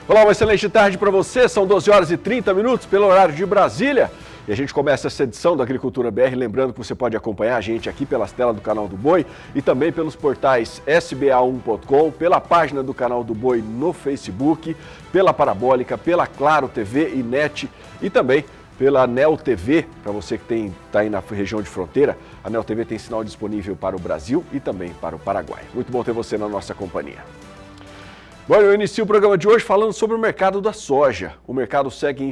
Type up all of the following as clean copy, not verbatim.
Olá, uma excelente tarde para você, são 12 horas e 30 minutos pelo horário de Brasília. E a gente começa essa edição da Agricultura BR, lembrando que você pode acompanhar a gente aqui pelas telas do Canal do Boi e também pelos portais sba1.com, pela página do Canal do Boi no Facebook, pela Parabólica, pela Claro TV e NET e também pela Nel TV, para você que está aí na região de fronteira. A Nel TV tem sinal disponível para o Brasil e também para o Paraguai. Muito bom ter você na nossa companhia. Bom, eu inicio o programa de hoje falando sobre o mercado da soja. O mercado segue em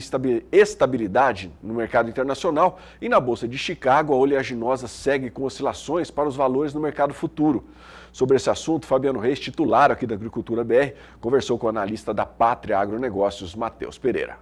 estabilidade no mercado internacional e na Bolsa de Chicago a oleaginosa segue com oscilações para os valores no mercado futuro. Sobre esse assunto, Fabiano Reis, titular aqui da Agricultura BR, conversou com o analista da Pátria Agronegócios, Matheus Pereira.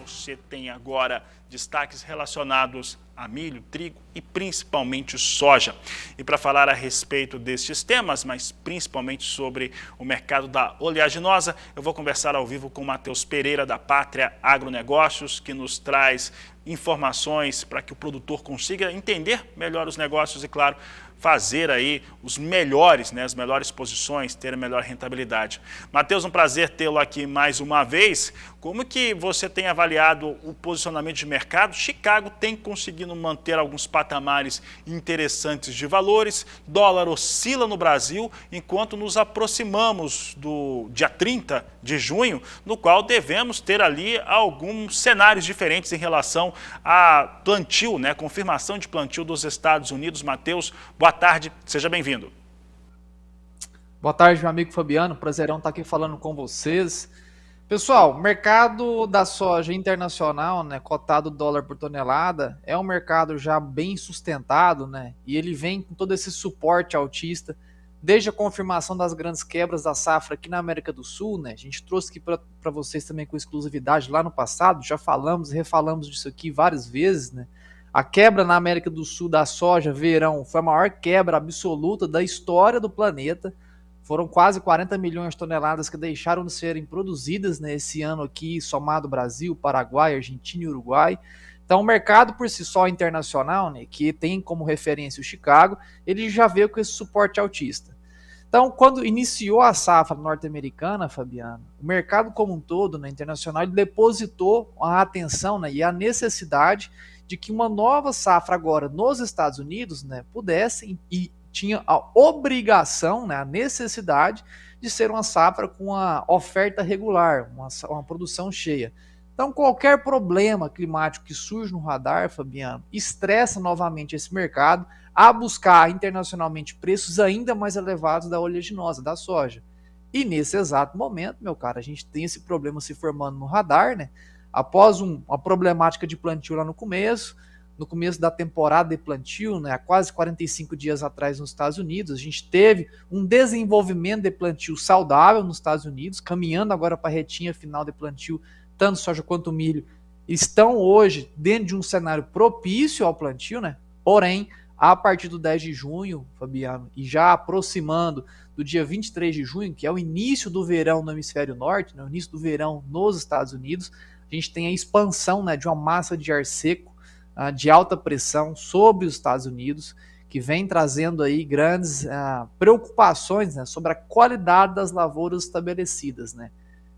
Você tem agora destaques relacionados a milho, trigo e principalmente soja. E para falar a respeito destes temas, mas principalmente sobre o mercado da oleaginosa, eu vou conversar ao vivo com o Matheus Pereira da Pátria Agronegócios, que nos traz informações para que o produtor consiga entender melhor os negócios e, claro, fazer aí os melhores, as melhores posições, ter a melhor rentabilidade. Matheus, um prazer tê-lo aqui mais uma vez. Como que você tem avaliado o posicionamento de mercado? Chicago tem conseguido manter alguns patamares interessantes de valores, dólar oscila no Brasil, enquanto nos aproximamos do dia 30 de junho, no qual devemos ter ali alguns cenários diferentes em relação a plantio, confirmação de plantio dos Estados Unidos. Matheus, boa tarde, seja bem-vindo. Boa tarde, meu amigo Fabiano, prazerão estar aqui falando com vocês. Pessoal, mercado da soja internacional, cotado dólar por tonelada, é um mercado já bem sustentado, e ele vem com todo esse suporte altista, desde a confirmação das grandes quebras da safra aqui na América do Sul, a gente trouxe aqui para vocês também com exclusividade lá no passado, já falamos e refalamos disso aqui várias vezes, A quebra na América do Sul da soja verão foi a maior quebra absoluta da história do planeta. Foram quase 40 milhões de toneladas que deixaram de serem produzidas esse ano aqui, somado Brasil, Paraguai, Argentina e Uruguai. Então o mercado por si só internacional, que tem como referência o Chicago, ele já veio com esse suporte altista. Então quando iniciou a safra norte-americana, Fabiano, o mercado como um todo, internacional, ele depositou a atenção e a necessidade de que uma nova safra agora nos Estados Unidos pudesse e tinha a obrigação, a necessidade de ser uma safra com a oferta regular, uma produção cheia. Então qualquer problema climático que surge no radar, Fabiano, estressa novamente esse mercado a buscar internacionalmente preços ainda mais elevados da oleaginosa, da soja. E nesse exato momento, meu cara, a gente tem esse problema se formando no radar, após uma problemática de plantio lá no começo da temporada de plantio, há quase 45 dias atrás nos Estados Unidos, a gente teve um desenvolvimento de plantio saudável nos Estados Unidos, caminhando agora para a retinha final de plantio, tanto soja quanto milho, estão hoje dentro de um cenário propício ao plantio, Porém, a partir do 10 de junho, Fabiano, e já aproximando do dia 23 de junho, que é o início do verão no hemisfério norte, o início do verão nos Estados Unidos, a gente tem a expansão de uma massa de ar seco de alta pressão sobre os Estados Unidos, que vem trazendo aí grandes preocupações sobre a qualidade das lavouras estabelecidas.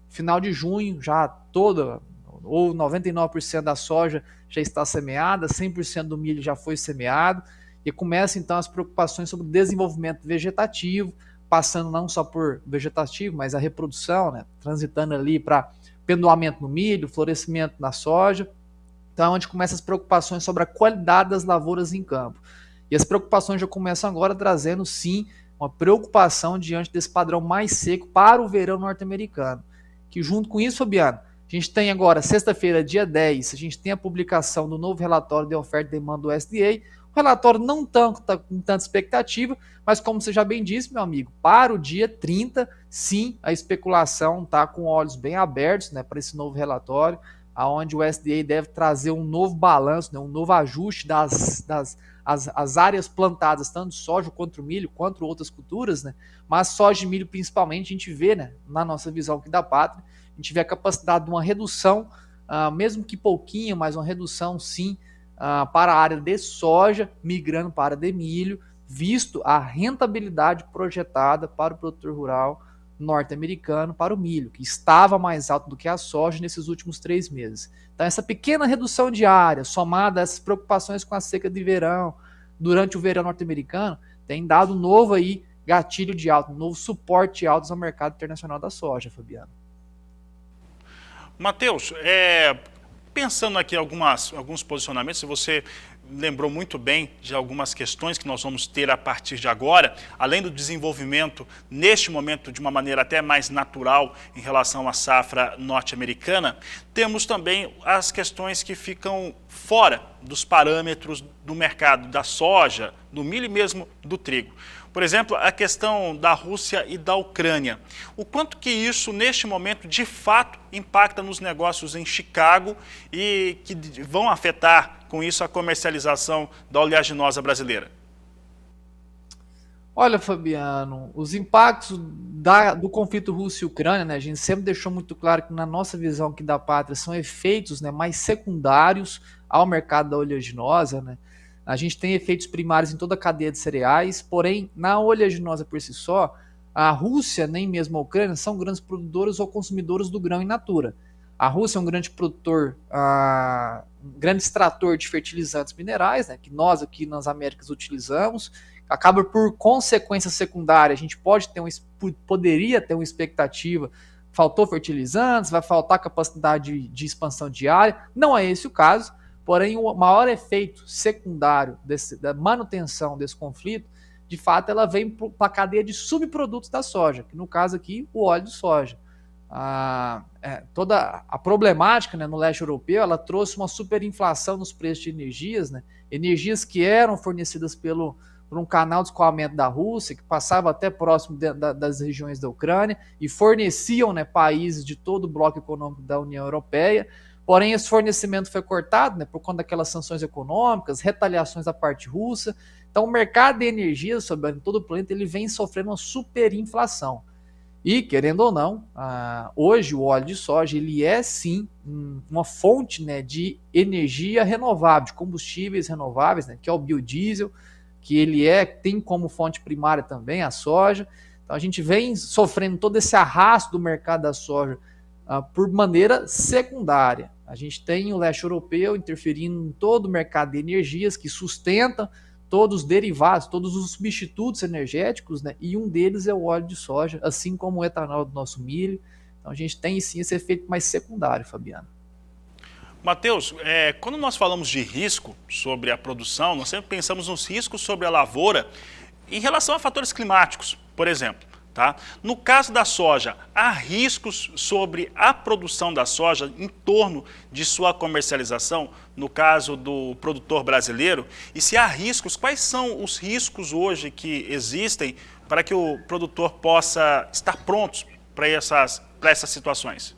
Final de junho, já toda, ou 99% da soja já está semeada, 100% do milho já foi semeado, e começa então as preocupações sobre o desenvolvimento vegetativo, passando não só por vegetativo, mas a reprodução, transitando ali para pendoamento no milho, florescimento na soja. Então, onde começam as preocupações sobre a qualidade das lavouras em campo. E as preocupações já começam agora trazendo, sim, uma preocupação diante desse padrão mais seco para o verão norte-americano. Que junto com isso, Fabiano, a gente tem agora, sexta-feira, dia 10, a gente tem a publicação do novo relatório de oferta e demanda do USDA. O relatório não está com tanta expectativa, mas como você já bem disse, meu amigo, para o dia 30, sim, a especulação está com olhos bem abertos para esse novo relatório, onde o USDA deve trazer um novo balanço, um novo ajuste das áreas plantadas, tanto soja quanto milho, quanto outras culturas, mas soja e milho principalmente, a gente vê, na nossa visão aqui da Pátria, a gente vê a capacidade de uma redução, mesmo que pouquinho, mas uma redução sim, para a área de soja, migrando para a área de milho, visto a rentabilidade projetada para o produtor rural norte-americano para o milho, que estava mais alto do que a soja nesses últimos 3 meses. Então, essa pequena redução de área, somada a essas preocupações com a seca de verão, durante o verão norte-americano, tem dado um novo aí gatilho de alta, um novo suporte de altas ao mercado internacional da soja, Fabiano. Matheus, pensando aqui alguns posicionamentos, se você lembrou muito bem de algumas questões que nós vamos ter a partir de agora, além do desenvolvimento, neste momento, de uma maneira até mais natural em relação à safra norte-americana, temos também as questões que ficam fora dos parâmetros do mercado da soja, do milho e mesmo do trigo. Por exemplo, a questão da Rússia e da Ucrânia. O quanto que isso, neste momento, de fato, impacta nos negócios em Chicago e que vão afetar, com isso, a comercialização da oleaginosa brasileira? Olha, Fabiano, os impactos do conflito Rússia e Ucrânia, né, a gente sempre deixou muito claro que na nossa visão aqui da pátria são efeitos, né, mais secundários ao mercado da oleaginosa, né? A gente tem efeitos primários em toda a cadeia de cereais, porém, na oleaginosa por si só, a Rússia, nem mesmo a Ucrânia, são grandes produtores ou consumidores do grão in natura. A Rússia é um grande produtor, um grande extrator de fertilizantes minerais, né, que nós aqui nas Américas utilizamos. Acaba por consequência secundária, a gente poderia ter uma expectativa, faltou fertilizantes, vai faltar capacidade de expansão de área. Não é esse o caso. Porém, o maior efeito secundário da manutenção desse conflito, de fato, ela vem para a cadeia de subprodutos da soja, que no caso aqui, o óleo de soja. Toda a problemática, né, no leste europeu, ela trouxe uma superinflação nos preços de energias, né, energias que eram fornecidas por um canal de escoamento da Rússia, que passava até próximo das regiões da Ucrânia, e forneciam, né, países de todo o bloco econômico da União Europeia. Porém, esse fornecimento foi cortado, né, por conta daquelas sanções econômicas, retaliações da parte russa. Então, o mercado de energia sobre todo o planeta ele vem sofrendo uma superinflação. E, querendo ou não, hoje o óleo de soja ele é sim uma fonte, né, de energia renovável, de combustíveis renováveis, né, que é o biodiesel, que ele tem como fonte primária também a soja. Então, a gente vem sofrendo todo esse arrasto do mercado da soja por maneira secundária. A gente tem o leste europeu interferindo em todo o mercado de energias que sustenta todos os derivados, todos os substitutos energéticos, né? E um deles é o óleo de soja, assim como o etanol do nosso milho. Então a gente tem sim esse efeito mais secundário, Fabiano. Matheus, quando nós falamos de risco sobre a produção, nós sempre pensamos nos riscos sobre a lavoura em relação a fatores climáticos, por exemplo. Tá? No caso da soja, há riscos sobre a produção da soja em torno de sua comercialização, no caso do produtor brasileiro? E se há riscos, quais são os riscos hoje que existem para que o produtor possa estar pronto para essas situações?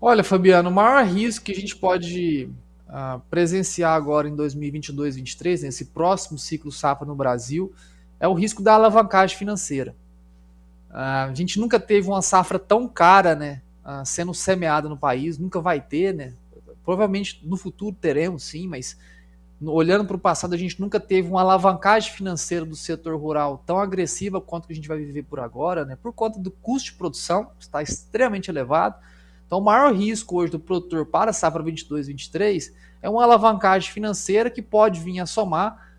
Olha, Fabiano, o maior risco que a gente pode presenciar agora em 2022-23, nesse próximo ciclo safra no Brasil, é o risco da alavancagem financeira. A gente nunca teve uma safra tão cara, né, sendo semeada no país, nunca vai ter, né? Provavelmente no futuro teremos sim, mas olhando para o passado a gente nunca teve uma alavancagem financeira do setor rural tão agressiva quanto que a gente vai viver por agora, né? Por conta do custo de produção, está extremamente elevado. Então o maior risco hoje do produtor para a safra 22-23 é uma alavancagem financeira que pode vir a somar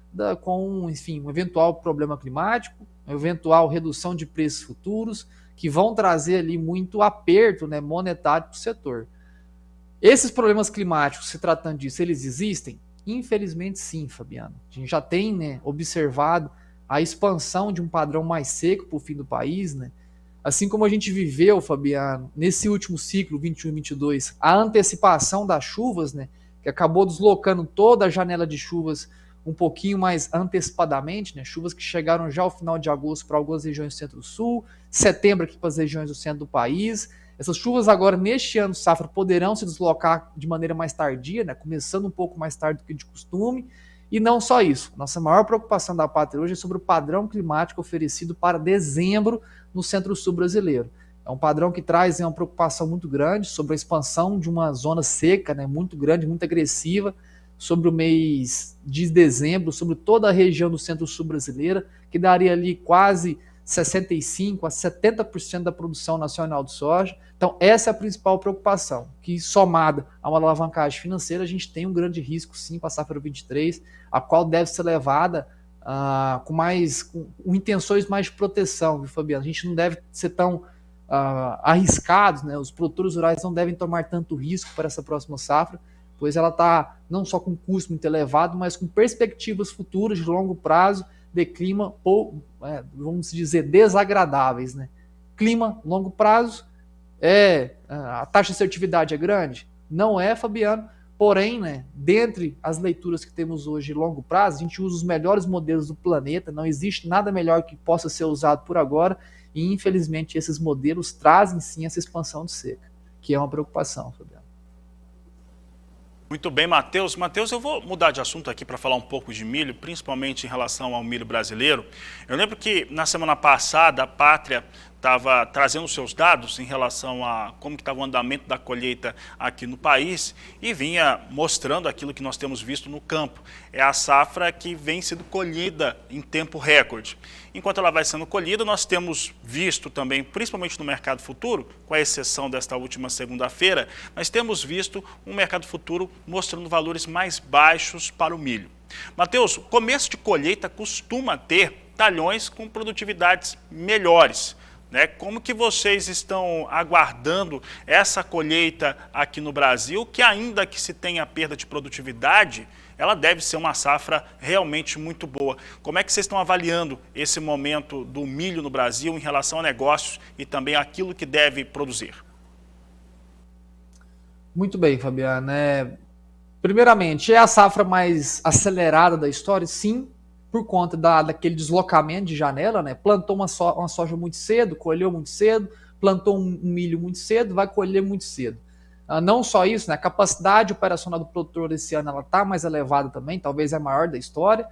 com, enfim, um eventual problema climático, uma eventual redução de preços futuros, que vão trazer ali muito aperto, né, monetário para o setor. Esses problemas climáticos, se tratando disso, eles existem? Infelizmente sim, Fabiano. A gente já tem, né, observado a expansão de um padrão mais seco para o fim do país, né? Assim como a gente viveu, Fabiano, nesse último ciclo 21-22, a antecipação das chuvas, né, que acabou deslocando toda a janela de chuvas um pouquinho mais antecipadamente, né? Chuvas que chegaram já ao final de agosto para algumas regiões do centro-sul, setembro aqui para as regiões do centro do país. Essas chuvas agora, neste ano safra, poderão se deslocar de maneira mais tardia, né? Começando um pouco mais tarde do que de costume. E não só isso, nossa maior preocupação da pátria hoje é sobre o padrão climático oferecido para dezembro no centro-sul brasileiro. É um padrão que traz uma preocupação muito grande sobre a expansão de uma zona seca, né, muito grande, muito agressiva, sobre o mês de dezembro, sobre toda a região do centro-sul brasileira, que daria ali quase 65% a 70% da produção nacional de soja. Então, essa é a principal preocupação, que somada a uma alavancagem financeira, a gente tem um grande risco, sim, para a safra 23, a qual deve ser levada com intenções mais de proteção, viu, Fabiano? A gente não deve ser tão arriscados, né? Os produtores rurais não devem tomar tanto risco para essa próxima safra, pois ela está não só com custo muito elevado, mas com perspectivas futuras de longo prazo de clima, vamos dizer, desagradáveis, né? Clima, longo prazo, a taxa de assertividade é grande? Não é, Fabiano, porém, né, dentre as leituras que temos hoje de longo prazo, a gente usa os melhores modelos do planeta, não existe nada melhor que possa ser usado por agora, e infelizmente esses modelos trazem sim essa expansão de seca, que é uma preocupação, Fabiano. Muito bem, Matheus. Matheus, eu vou mudar de assunto aqui para falar um pouco de milho, principalmente em relação ao milho brasileiro. Eu lembro que na semana passada a Pátria estava trazendo seus dados em relação a como que estava o andamento da colheita aqui no país e vinha mostrando aquilo que nós temos visto no campo. É a safra que vem sendo colhida em tempo recorde. Enquanto ela vai sendo colhida, nós temos visto também, principalmente no mercado futuro, com a exceção desta última segunda-feira, nós temos visto um mercado futuro mostrando valores mais baixos para o milho. Matheus, o começo de colheita costuma ter talhões com produtividades melhores. Como que vocês estão aguardando essa colheita aqui no Brasil, que ainda que se tenha perda de produtividade, ela deve ser uma safra realmente muito boa. Como é que vocês estão avaliando esse momento do milho no Brasil em relação a negócios e também aquilo que deve produzir? Muito bem, Fabiano. Primeiramente, é a safra mais acelerada da história? Sim, por conta daquele deslocamento de janela, né? Plantou uma soja muito cedo, colheu muito cedo, plantou um milho muito cedo, vai colher muito cedo. Não só isso, né? A capacidade operacional do produtor esse ano está mais elevada também, talvez é a maior da história.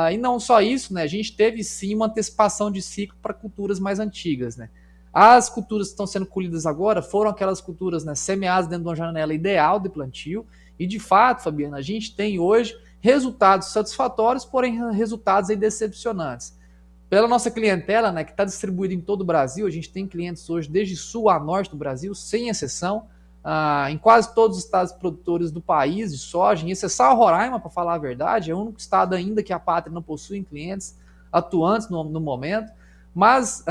E não só isso, né? A gente teve sim uma antecipação de ciclo para culturas mais antigas, né? As culturas que estão sendo colhidas agora foram aquelas culturas, né, semeadas dentro de uma janela ideal de plantio. E de fato, Fabiano, a gente tem hoje resultados satisfatórios, porém resultados aí decepcionantes. Pela nossa clientela, né, que está distribuída em todo o Brasil, a gente tem clientes hoje desde sul a norte do Brasil, sem exceção, em quase todos os estados produtores do país de soja, em exceção a Roraima, para falar a verdade, é o único estado ainda que a Pátria não possui clientes atuantes no momento. Mas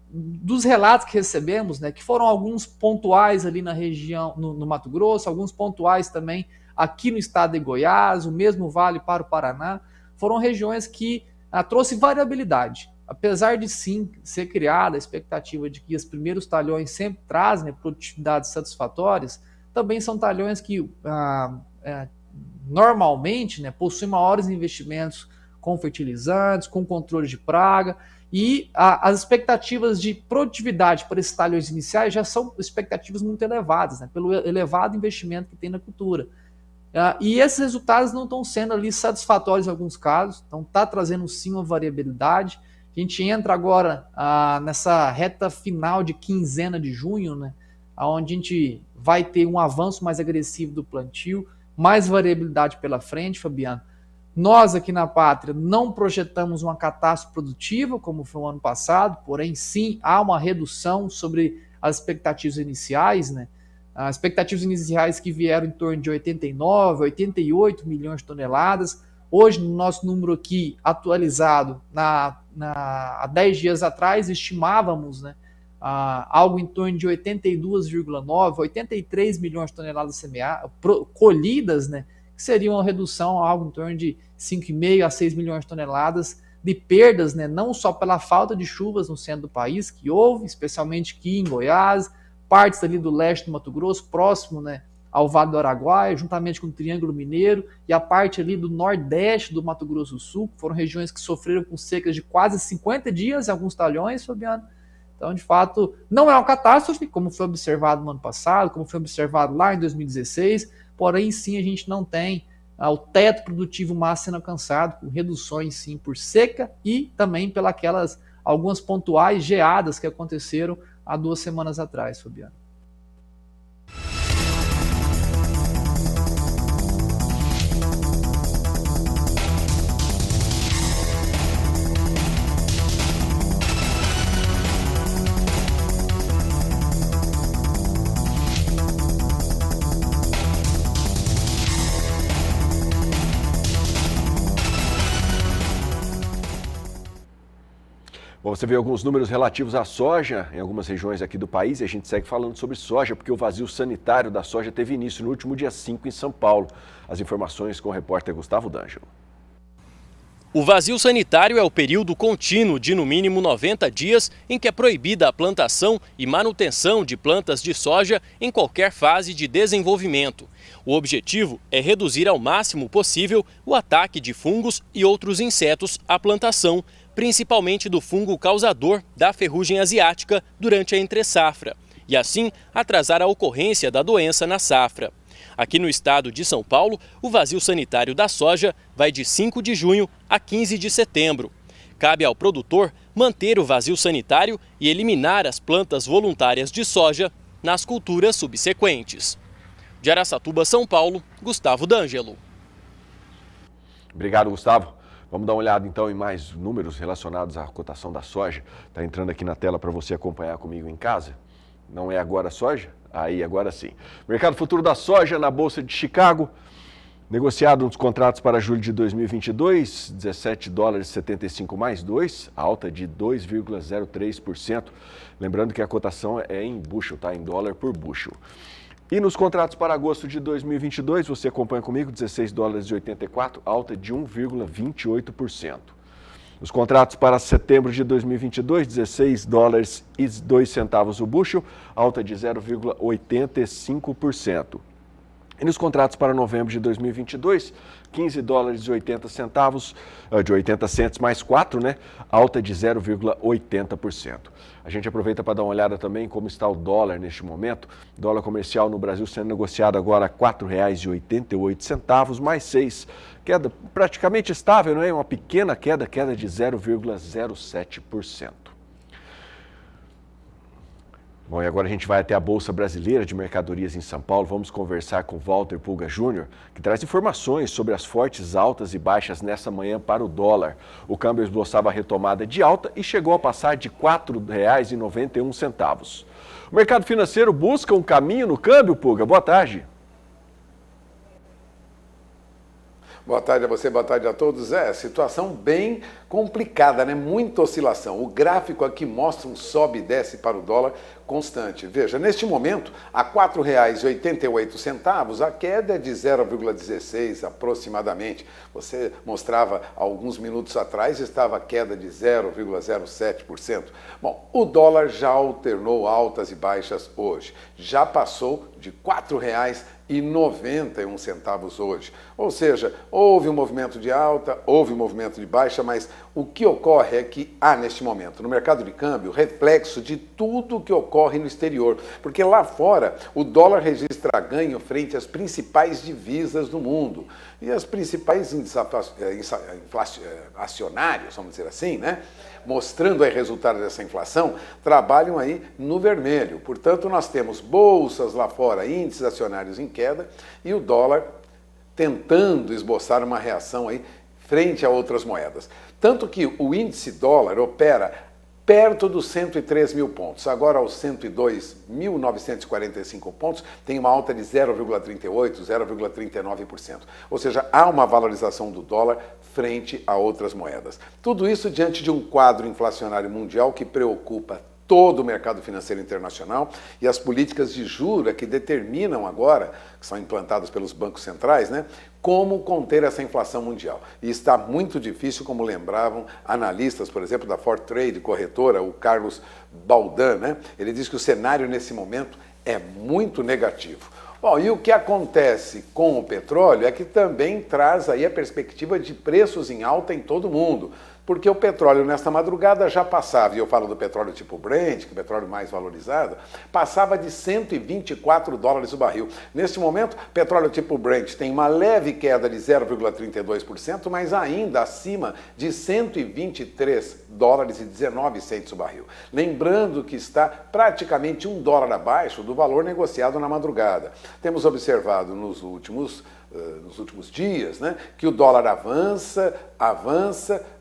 dos relatos que recebemos, né, que foram alguns pontuais ali na região, no Mato Grosso, alguns pontuais também aqui no estado de Goiás, o mesmo vale para o Paraná, foram regiões que trouxe variabilidade. Apesar de sim ser criada a expectativa de que os primeiros talhões sempre trazem, né, produtividades satisfatórias, também são talhões que normalmente, né, possuem maiores investimentos com fertilizantes, com controle de praga, e as expectativas de produtividade para esses talhões iniciais já são expectativas muito elevadas, né, pelo elevado investimento que tem na cultura. E esses resultados não estão sendo ali satisfatórios em alguns casos, então está trazendo sim uma variabilidade. A gente entra agora nessa reta final de quinzena de junho, né, onde a gente vai ter um avanço mais agressivo do plantio, mais variabilidade pela frente, Fabiano. Nós aqui na Pátria não projetamos uma catástrofe produtiva, como foi o ano passado, porém sim há uma redução sobre as expectativas iniciais, né? As expectativas iniciais que vieram em torno de 89, 88 milhões de toneladas. Hoje, no nosso número aqui atualizado, há 10 dias atrás, estimávamos, né, algo em torno de 82,9, 83 milhões de toneladas colhidas, né, que seria uma redução, algo em torno de 5,5 a 6 milhões de toneladas de perdas, né, não só pela falta de chuvas no centro do país, que houve, especialmente aqui em Goiás, partes ali do leste do Mato Grosso, próximo, né, ao Vale do Araguaia, juntamente com o Triângulo Mineiro, e a parte ali do nordeste do Mato Grosso do Sul, que foram regiões que sofreram com secas de quase 50 dias em alguns talhões, Fabiano. Então, de fato, não é uma catástrofe, como foi observado no ano passado, como foi observado lá em 2016, porém, sim, a gente não tem o teto produtivo máximo sendo alcançado, com reduções, sim, por seca e também pelas algumas pontuais geadas que aconteceram há 2 semanas atrás, Fabiano. Bom, você vê alguns números relativos à soja em algumas regiões aqui do país e a gente segue falando sobre soja porque o vazio sanitário da soja teve início no último dia 5 em São Paulo. As informações com o repórter Gustavo D'Angelo. O vazio sanitário é o período contínuo de no mínimo 90 dias em que é proibida a plantação e manutenção de plantas de soja em qualquer fase de desenvolvimento. O objetivo é reduzir ao máximo possível o ataque de fungos e outros insetos à plantação, principalmente do fungo causador da ferrugem asiática durante a entre-safra, e assim atrasar a ocorrência da doença na safra. Aqui no estado de São Paulo, o vazio sanitário da soja vai de 5 de junho a 15 de setembro. Cabe ao produtor manter o vazio sanitário e eliminar as plantas voluntárias de soja nas culturas subsequentes. De Araçatuba, São Paulo, Gustavo D'Angelo. Obrigado, Gustavo. Vamos dar uma olhada então em mais números relacionados à cotação da soja. Está entrando aqui na tela para você acompanhar comigo em casa. Não é agora a soja? Aí, agora sim. Mercado futuro da soja na Bolsa de Chicago. Negociado nos contratos para julho de 2022, 17 dólares 75 mais 2, alta de 2,03%. Lembrando que a cotação é em bushel, tá? Em dólar por bushel. E nos contratos para agosto de 2022, você acompanha comigo, 16 dólares e 84, alta de 1,28%. Os contratos para setembro de 2022, 16 dólares e 2 centavos o bushel, alta de 0,85%. E nos contratos para novembro de 2022, 15 dólares e 80 centavos, de 80 centos mais 4, né? Alta de 0,80%. A gente aproveita para dar uma olhada também em como está o dólar neste momento. Dólar comercial no Brasil sendo negociado agora a R$ 4,88, mais 6. Queda praticamente estável, não é? Uma pequena queda de 0,07%. Bom, e agora a gente vai até a Bolsa Brasileira de Mercadorias em São Paulo. Vamos conversar com Walter Pulga Júnior, que traz informações sobre as fortes altas e baixas nessa manhã para o dólar. O câmbio esboçava a retomada de alta e chegou a passar de R$ 4,91. O mercado financeiro busca um caminho no câmbio, Pulga. Boa tarde. Boa tarde a você, boa tarde a todos. Situação bem complicada, né? Muita oscilação. O gráfico aqui mostra um sobe e desce para o dólar constante. Veja, neste momento, a R$ 4,88, a queda é de 0,16 aproximadamente. Você mostrava alguns minutos atrás, estava a queda de 0,07%. Bom, o dólar já alternou altas e baixas hoje. Já passou de R$ 4,91 hoje. Ou seja, houve um movimento de alta, houve um movimento de baixa, mas o que ocorre é que há neste momento no mercado de câmbio reflexo de tudo o que ocorre no exterior, porque lá fora o dólar registra ganho frente às principais divisas do mundo e as principais inflacionários, vamos dizer assim, né? Mostrando aí resultados dessa inflação, trabalham aí no vermelho. Portanto, nós temos bolsas lá fora, índices acionários em queda e o dólar tentando esboçar uma reação aí frente a outras moedas. Tanto que o índice dólar opera perto dos 103 mil pontos. Agora, aos 102.945 pontos, tem uma alta de 0,38%, 0,39%. Ou seja, há uma valorização do dólar frente a outras moedas. Tudo isso diante de um quadro inflacionário mundial que preocupa todo o mercado financeiro internacional e as políticas de juros que determinam agora, que são implantadas pelos bancos centrais, né, como conter essa inflação mundial. E está muito difícil, como lembravam analistas, por exemplo, da Fortrade, corretora, o Carlos Baldan, né? Ele diz que o cenário nesse momento é muito negativo. Bom, e o que acontece com o petróleo é que também traz aí a perspectiva de preços em alta em todo o mundo. Porque o petróleo nesta madrugada já passava, e eu falo do petróleo tipo Brent, que é o petróleo mais valorizado, passava de 124 dólares o barril. Neste momento, petróleo tipo Brent tem uma leve queda de 0,32%, mas ainda acima de 123 dólares e 19 centes o barril. Lembrando que está praticamente $1 abaixo do valor negociado na madrugada. Temos observado nos últimos dias, né, que o dólar avança,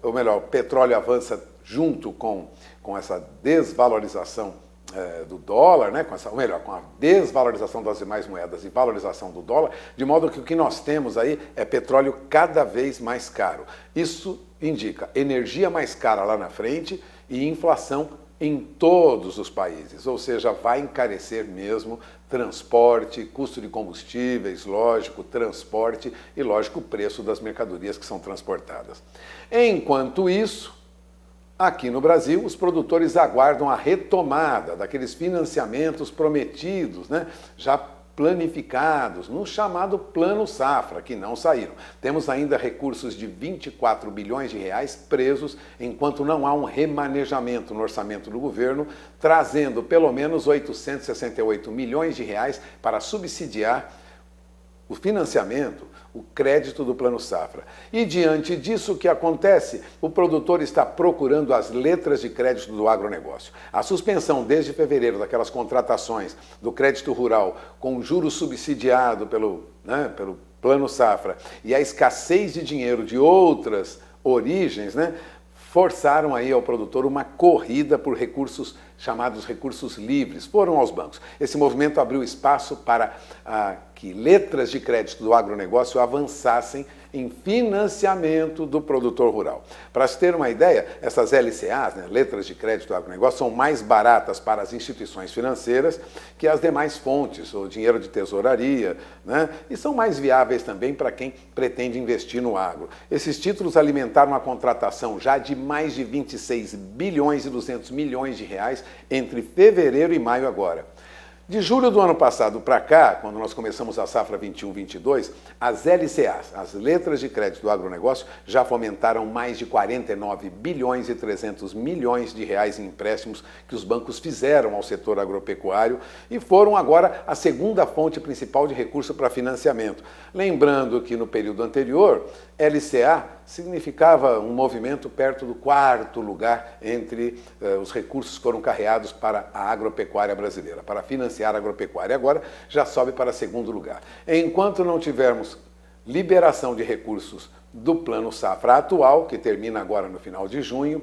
ou melhor, o petróleo avança junto com essa desvalorização do dólar, né, com a desvalorização das demais moedas e valorização do dólar, de modo que o que nós temos aí é petróleo cada vez mais caro. Isso indica energia mais cara lá na frente e inflação em todos os países, ou seja, vai encarecer mesmo transporte, custo de combustíveis, lógico, transporte e, lógico, o preço das mercadorias que são transportadas. Enquanto isso, aqui no Brasil, os produtores aguardam a retomada daqueles financiamentos prometidos, né, já planificados no chamado Plano Safra, que não saíram. Temos ainda recursos de 24 bilhões de reais presos, enquanto não há um remanejamento no orçamento do governo, trazendo pelo menos 868 milhões de reais para subsidiar o financiamento, o crédito do Plano Safra. E diante disso, o que acontece? O produtor está procurando as letras de crédito do agronegócio. A suspensão desde fevereiro daquelas contratações do crédito rural com juros subsidiado pelo Plano Safra e a escassez de dinheiro de outras origens, né, forçaram aí ao produtor uma corrida por recursos chamados recursos livres, foram aos bancos. Esse movimento abriu espaço para que letras de crédito do agronegócio avançassem em financiamento do produtor rural. Para se ter uma ideia, essas LCAs, né, letras de crédito do agronegócio, são mais baratas para as instituições financeiras que as demais fontes, o dinheiro de tesouraria, né, e são mais viáveis também para quem pretende investir no agro. Esses títulos alimentaram a contratação já de mais de 26 bilhões e 200 milhões de reais entre fevereiro e maio agora. De julho do ano passado para cá, quando nós começamos a safra 21-22, as LCAs, as letras de crédito do agronegócio, já fomentaram mais de 49 bilhões e 300 milhões de reais em empréstimos que os bancos fizeram ao setor agropecuário e foram agora a segunda fonte principal de recurso para financiamento. Lembrando que no período anterior, LCA significava um movimento perto do 4º lugar entre os recursos que foram carreados para a agropecuária brasileira, para financiar a agropecuária. Agora já sobe para 2º lugar. Enquanto não tivermos liberação de recursos do Plano Safra atual, que termina agora no final de junho,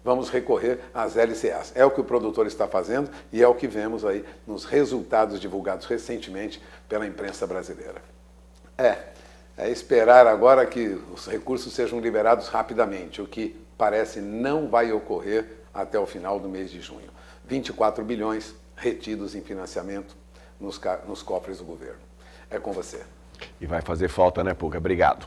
vamos recorrer às LCAs. É o que o produtor está fazendo e é o que vemos aí nos resultados divulgados recentemente pela imprensa brasileira. É esperar agora que os recursos sejam liberados rapidamente, o que parece não vai ocorrer até o final do mês de junho. 24 bilhões retidos em financiamento nos cofres do governo. É com você. E vai fazer falta, né, Puga? Obrigado.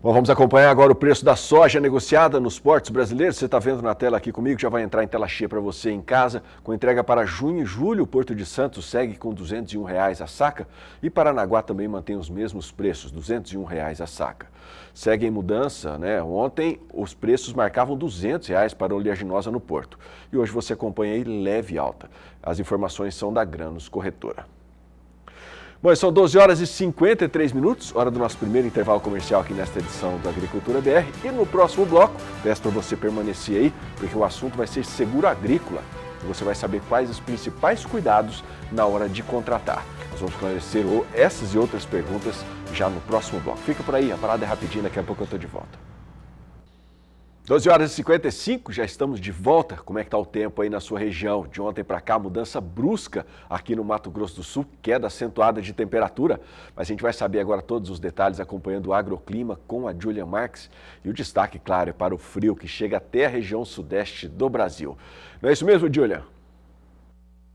Bom, vamos acompanhar agora o preço da soja negociada nos portos brasileiros. Você está vendo na tela aqui comigo, já vai entrar em tela cheia para você em casa. Com entrega para junho e julho, o Porto de Santos segue com R$ 201 a saca e Paranaguá também mantém os mesmos preços, R$ 201 a saca. Segue em mudança, né? Ontem os preços marcavam R$ 200 para a oleaginosa no Porto e hoje você acompanha aí leve alta. As informações são da Granos Corretora. Bom, são 12 horas e 53 minutos, hora do nosso primeiro intervalo comercial aqui nesta edição do Agricultura BR. E no próximo bloco, peço para você permanecer aí, porque o assunto vai ser seguro agrícola. E você vai saber quais os principais cuidados na hora de contratar. Nós vamos esclarecer essas e outras perguntas já no próximo bloco. Fica por aí, a parada é rapidinho, daqui a pouco eu estou de volta. 12 horas e 55, já estamos de volta. Como é que está o tempo aí na sua região? De ontem para cá, mudança brusca aqui no Mato Grosso do Sul, queda acentuada de temperatura. Mas a gente vai saber agora todos os detalhes acompanhando o Agroclima com a Julia Marques. E o destaque, claro, é para o frio que chega até a região sudeste do Brasil. Não é isso mesmo, Julia?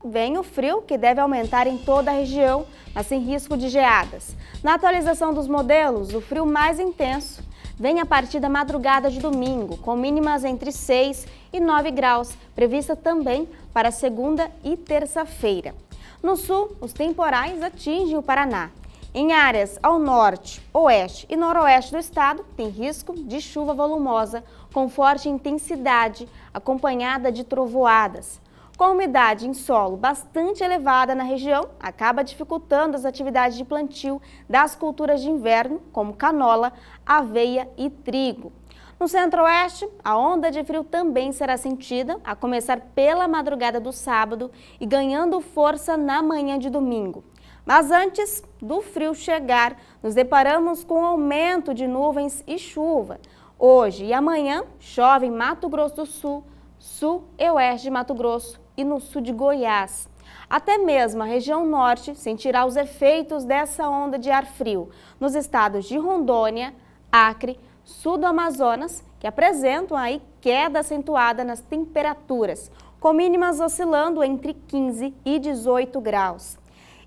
Vem o frio, que deve aumentar em toda a região, mas sem risco de geadas. Na atualização dos modelos, o frio mais intenso vem a partir da madrugada de domingo, com mínimas entre 6 e 9 graus, prevista também para segunda e terça-feira. No sul, os temporais atingem o Paraná. Em áreas ao norte, oeste e noroeste do estado, tem risco de chuva volumosa com forte intensidade, acompanhada de trovoadas. Com a umidade em solo bastante elevada na região, acaba dificultando as atividades de plantio das culturas de inverno, como canola, aveia e trigo. No centro-oeste, a onda de frio também será sentida, a começar pela madrugada do sábado e ganhando força na manhã de domingo. Mas antes do frio chegar, nos deparamos com aumento de nuvens e chuva. Hoje e amanhã, chove em Mato Grosso do Sul, sul e oeste de Mato Grosso e no sul de Goiás. Até mesmo a região norte sentirá os efeitos dessa onda de ar frio nos estados de Rondônia, Acre, sul do Amazonas, que apresentam aí queda acentuada nas temperaturas, com mínimas oscilando entre 15 e 18 graus.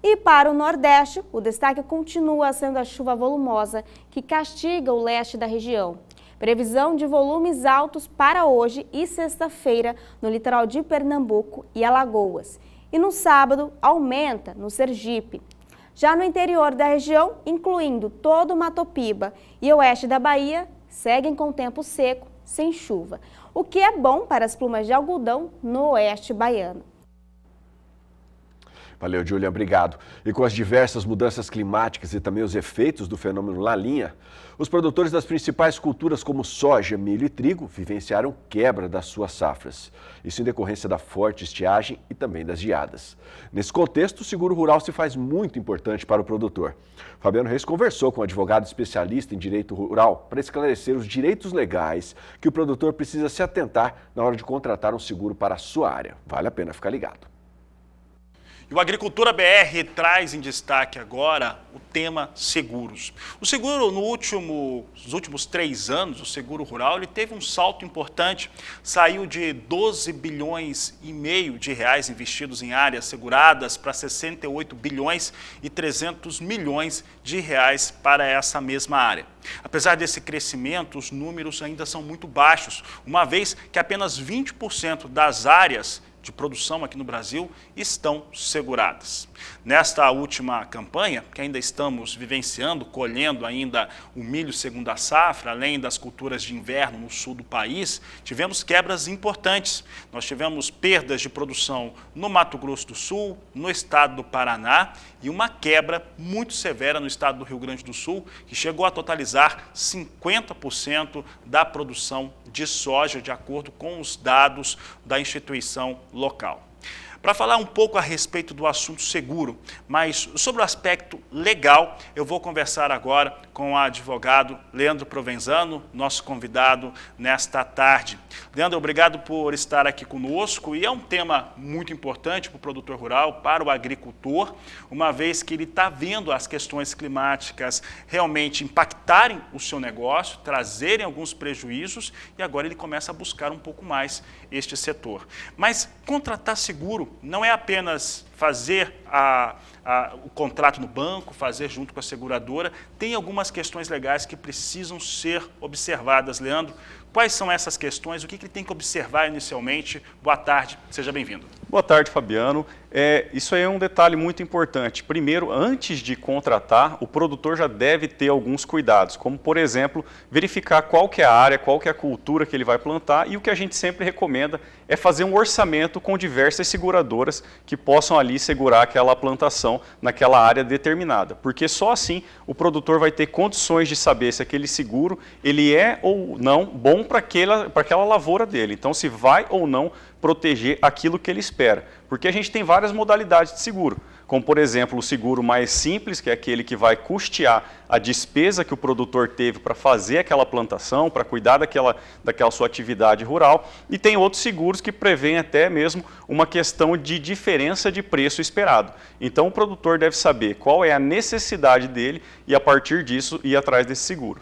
E para o Nordeste, o destaque continua sendo a chuva volumosa, que castiga o leste da região. Previsão de volumes altos para hoje e sexta-feira no litoral de Pernambuco e Alagoas. E no sábado, aumenta no Sergipe. Já no interior da região, incluindo todo o Mato Piba e oeste da Bahia, seguem com tempo seco, sem chuva, o que é bom para as plumas de algodão no oeste baiano. Valeu, Júlia, obrigado. E com as diversas mudanças climáticas e também os efeitos do fenômeno Laninha, os produtores das principais culturas como soja, milho e trigo vivenciaram quebra das suas safras. Isso em decorrência da forte estiagem e também das geadas. Nesse contexto, o seguro rural se faz muito importante para o produtor. Fabiano Reis conversou com um advogado especialista em direito rural para esclarecer os direitos legais que o produtor precisa se atentar na hora de contratar um seguro para a sua área. Vale a pena ficar ligado. E o Agricultura BR traz em destaque agora o tema seguros. O seguro, nos últimos 3 anos, o seguro rural, ele teve um salto importante. Saiu de 12 bilhões e meio de reais investidos em áreas seguradas para 68 bilhões e 300 milhões de reais para essa mesma área. Apesar desse crescimento, os números ainda são muito baixos, uma vez que apenas 20% das áreas de produção aqui no Brasil estão seguradas. Nesta última campanha, que ainda estamos vivenciando, colhendo ainda o milho segunda safra, além das culturas de inverno no sul do país, tivemos quebras importantes. Nós tivemos perdas de produção no Mato Grosso do Sul, no estado do Paraná e uma quebra muito severa no estado do Rio Grande do Sul, que chegou a totalizar 50% da produção de soja, de acordo com os dados da instituição local. Para falar um pouco a respeito do assunto seguro, mas sobre o aspecto legal, eu vou conversar agora com o advogado Leandro Provenzano, nosso convidado nesta tarde. Leandro, obrigado por estar aqui conosco, e é um tema muito importante para o produtor rural, para o agricultor, uma vez que ele está vendo as questões climáticas realmente impactarem o seu negócio, trazerem alguns prejuízos, e agora ele começa a buscar um pouco mais este setor. Mas contratar seguro não é apenas fazer o contrato no banco, fazer junto com a seguradora, tem algumas questões legais que precisam ser observadas. Leandro, quais são essas questões? O que ele tem que observar inicialmente? Boa tarde, seja bem-vindo. Boa tarde, Fabiano. Isso aí é um detalhe muito importante. Primeiro, antes de contratar, o produtor já deve ter alguns cuidados, como, por exemplo, verificar qual que é a área, qual que é a cultura que ele vai plantar, e o que a gente sempre recomenda é fazer um orçamento com diversas seguradoras que possam ali segurar aquela plantação naquela área determinada, porque só assim o produtor vai ter condições de saber se aquele seguro ele é ou não bom para aquela lavoura dele, então se vai ou não proteger aquilo que ele espera, porque a gente tem várias modalidades de seguro, como por exemplo o seguro mais simples, que é aquele que vai custear a despesa que o produtor teve para fazer aquela plantação, para cuidar daquela sua atividade rural, e tem outros seguros que prevêem até mesmo uma questão de diferença de preço esperado. Então o produtor deve saber qual é a necessidade dele e a partir disso ir atrás desse seguro.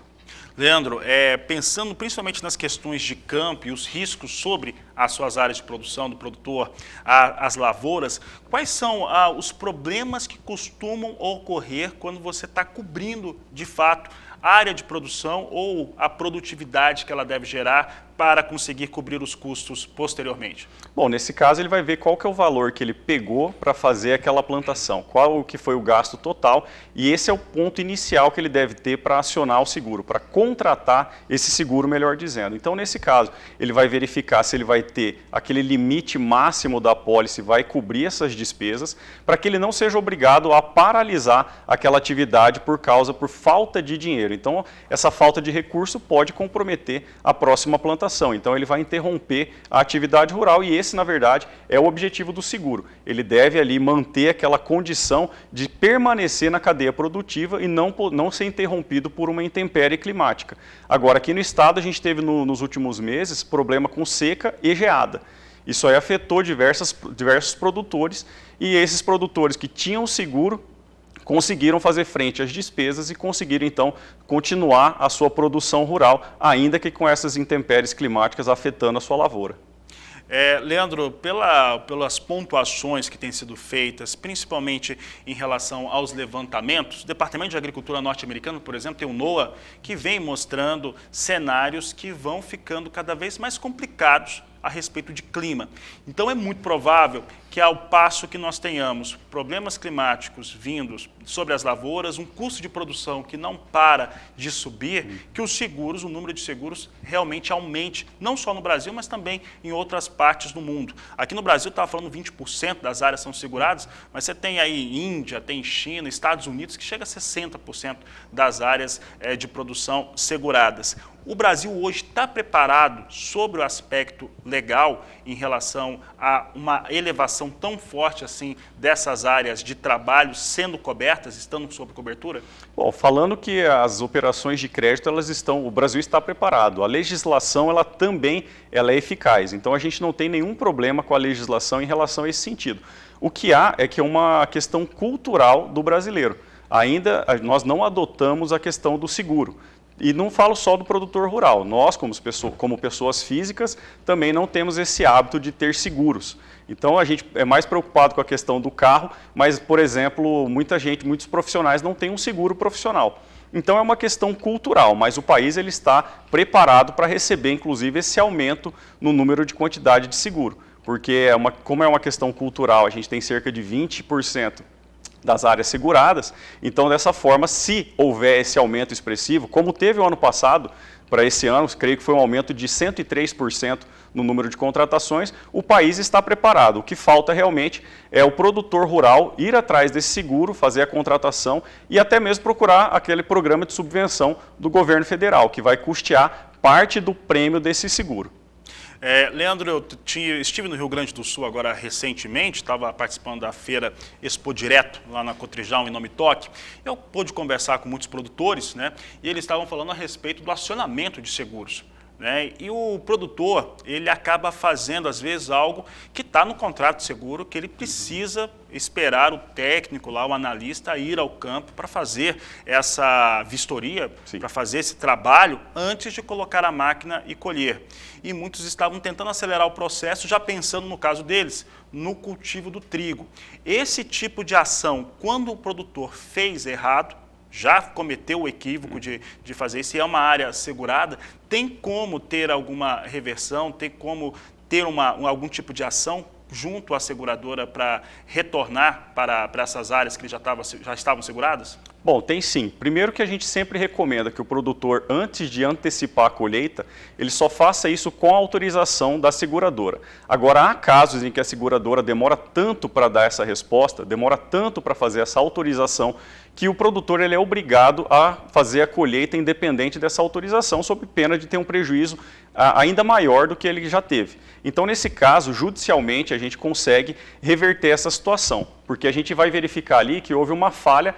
Leandro, pensando principalmente nas questões de campo e os riscos sobre as suas áreas de produção do produtor, as lavouras, quais são os problemas que costumam ocorrer quando você está cobrindo, de fato, a área de produção ou a produtividade que ela deve gerar para conseguir cobrir os custos posteriormente? Bom, nesse caso ele vai ver qual que é o valor que ele pegou para fazer aquela plantação, qual que foi o gasto total, e esse é o ponto inicial que ele deve ter para acionar o seguro, para contratar esse seguro, melhor dizendo. Então, nesse caso, ele vai verificar se ele vai ter aquele limite máximo da apólice, vai cobrir essas despesas, para que ele não seja obrigado a paralisar aquela atividade por falta de dinheiro. Então, essa falta de recurso pode comprometer a próxima plantação. Então, ele vai interromper a atividade rural e esse, na verdade, é o objetivo do seguro. Ele deve ali manter aquela condição de permanecer na cadeia produtiva e não ser interrompido por uma intempérie climática. Agora, aqui no estado, a gente teve nos últimos meses problema com seca e geada. Isso aí afetou diversos produtores e esses produtores que tinham seguro conseguiram fazer frente às despesas e conseguiram, então, continuar a sua produção rural, ainda que com essas intempéries climáticas afetando a sua lavoura. Leandro, pelas pontuações que têm sido feitas, principalmente em relação aos levantamentos, o Departamento de Agricultura norte-americano, por exemplo, tem o NOAA, que vem mostrando cenários que vão ficando cada vez mais complicados a respeito de clima. Então é muito provável que ao passo que nós tenhamos problemas climáticos vindos sobre as lavouras, um custo de produção que não para de subir, que os seguros, o número de seguros realmente aumente, não só no Brasil, mas também em outras partes do mundo. Aqui no Brasil estava falando 20% das áreas são seguradas, mas você tem aí Índia, tem China, Estados Unidos, que chega a 60% das áreas de produção seguradas. O Brasil hoje está preparado sobre o aspecto legal em relação a uma elevação tão forte assim dessas áreas de trabalho sendo cobertas, estando sob cobertura? Bom, falando que as operações de crédito, o Brasil está preparado. A legislação, ela também é eficaz. Então, a gente não tem nenhum problema com a legislação em relação a esse sentido. O que há é que é uma questão cultural do brasileiro. Ainda nós não adotamos a questão do seguro. E não falo só do produtor rural, nós, como pessoas físicas, também não temos esse hábito de ter seguros. Então, a gente é mais preocupado com a questão do carro, mas, por exemplo, muitos profissionais não têm um seguro profissional. Então, é uma questão cultural, mas o país ele está preparado para receber, inclusive, esse aumento no número de quantidade de seguro. Porque, como é uma questão cultural, a gente tem cerca de 20% das áreas seguradas, então dessa forma, se houver esse aumento expressivo, como teve o ano passado, para esse ano, creio que foi um aumento de 103% no número de contratações, o país está preparado. O que falta realmente é o produtor rural ir atrás desse seguro, fazer a contratação e até mesmo procurar aquele programa de subvenção do governo federal, que vai custear parte do prêmio desse seguro. Leandro, eu estive no Rio Grande do Sul agora recentemente, estava participando da feira Expo Direto, lá na Cotrijal, em Nome Toque. Eu pude conversar com muitos produtores, né, e eles estavam falando a respeito do acionamento de seguros. E o produtor, ele acaba fazendo, às vezes, algo que está no contrato de seguro, que ele precisa esperar o técnico lá, o analista, ir ao campo para fazer essa vistoria, para fazer esse trabalho, antes de colocar a máquina e colher. E muitos estavam tentando acelerar o processo, já pensando, no caso deles, no cultivo do trigo. Esse tipo de ação, quando o produtor fez errado, já cometeu o equívoco de fazer isso, e é uma área segurada, tem como ter alguma reversão, tem como ter algum tipo de ação junto à seguradora para retornar para essas áreas que já estavam seguradas? Bom, tem sim. Primeiro que a gente sempre recomenda que o produtor, antes de antecipar a colheita, ele só faça isso com a autorização da seguradora. Agora, há casos em que a seguradora demora tanto para dar essa resposta, demora tanto para fazer essa autorização, que o produtor ele é obrigado a fazer a colheita independente dessa autorização, sob pena de ter um prejuízo ainda maior do que ele já teve. Então, nesse caso, judicialmente, a gente consegue reverter essa situação, porque a gente vai verificar ali que houve uma falha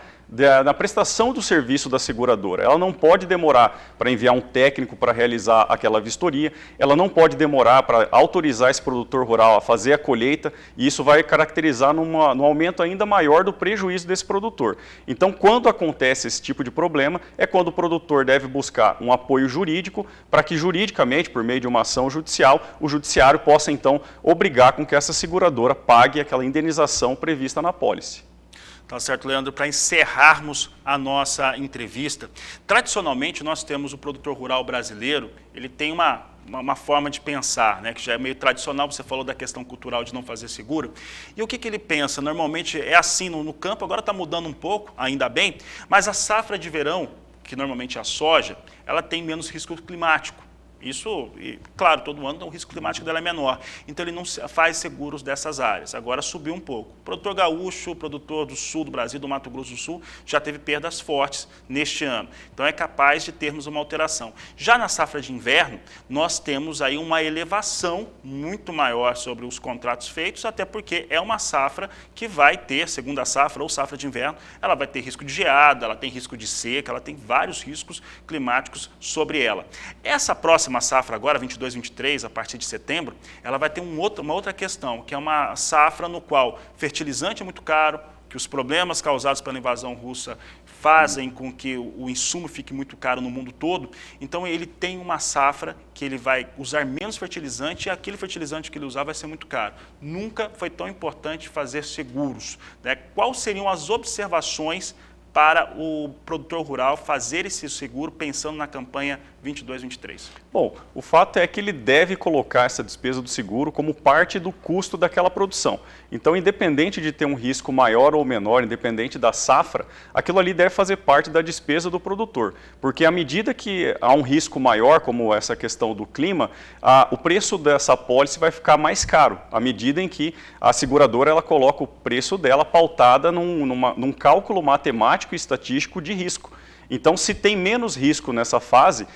na prestação do serviço da seguradora. Ela não pode demorar para enviar um técnico para realizar aquela vistoria, ela não pode demorar para autorizar esse produtor rural a fazer a colheita, e isso vai caracterizar num aumento ainda maior do prejuízo desse produtor. Então, quando acontece esse tipo de problema, é quando o produtor deve buscar um apoio jurídico para que juridicamente, por meio de uma ação judicial, o judiciário possa então obrigar com que essa seguradora pague aquela indenização prevista na apólice. Tá certo, Leandro. Para encerrarmos a nossa entrevista, tradicionalmente nós temos o produtor rural brasileiro, ele tem uma uma forma de pensar, né, que já é meio tradicional. Você falou da questão cultural de não fazer seguro. E o que ele pensa? Normalmente é assim no campo, agora está mudando um pouco, ainda bem, mas a safra de verão, que normalmente é a soja, ela tem menos risco climático. Isso, claro, todo ano o risco climático dela é menor. Então ele não faz seguros dessas áreas. Agora subiu um pouco. O produtor gaúcho, o produtor do sul do Brasil, do Mato Grosso do Sul, já teve perdas fortes neste ano. Então é capaz de termos uma alteração. Já na safra de inverno, nós temos aí uma elevação muito maior sobre os contratos feitos, até porque é uma safra que vai ter, segunda safra ou safra de inverno, ela vai ter risco de geada, ela tem risco de seca, ela tem vários riscos climáticos sobre ela. Essa próxima safra agora, 22-23, a partir de setembro, ela vai ter uma outra questão, que é uma safra no qual fertilizante é muito caro, que os problemas causados pela invasão russa fazem com que o insumo fique muito caro no mundo todo. Então ele tem uma safra que ele vai usar menos fertilizante e aquele fertilizante que ele usar vai ser muito caro. Nunca foi tão importante fazer seguros, né? Quais seriam as observações para o produtor rural fazer esse seguro pensando na campanha 22-23? Bom, o fato é que ele deve colocar essa despesa do seguro como parte do custo daquela produção. Então, independente de ter um risco maior ou menor, independente da safra, aquilo ali deve fazer parte da despesa do produtor. Porque à medida que há um risco maior, como essa questão do clima, o preço dessa apólice vai ficar mais caro, à medida em que a seguradora ela coloca o preço dela pautada num cálculo matemático e estatístico de risco. Então, se tem menos risco nessa fase,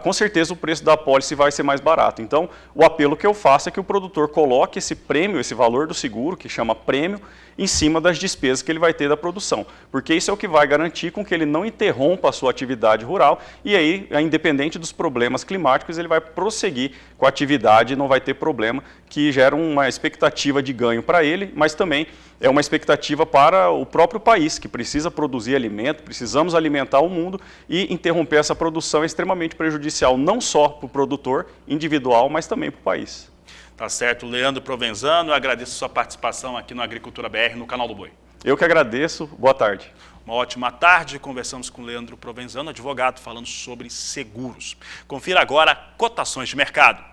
com certeza o preço da apólice vai ser mais barato. Então, o apelo que eu faço é que o produtor coloque esse prêmio, esse valor do seguro, que chama prêmio, em cima das despesas que ele vai ter da produção. Porque isso é o que vai garantir com que ele não interrompa a sua atividade rural e aí, independente dos problemas climáticos, ele vai prosseguir com a atividade e não vai ter problema, que gera uma expectativa de ganho para ele, mas também é uma expectativa para o próprio país, que precisa produzir alimento, precisamos alimentar o mundo e interromper essa produção é extremamente prejudicial, não só para o produtor individual, mas também para o país. Tá certo, Leandro Provenzano, eu agradeço a sua participação aqui no Agricultura BR, no Canal do Boi. Eu que agradeço, boa tarde. Uma ótima tarde, conversamos com o Leandro Provenzano, advogado, falando sobre seguros. Confira agora cotações de mercado.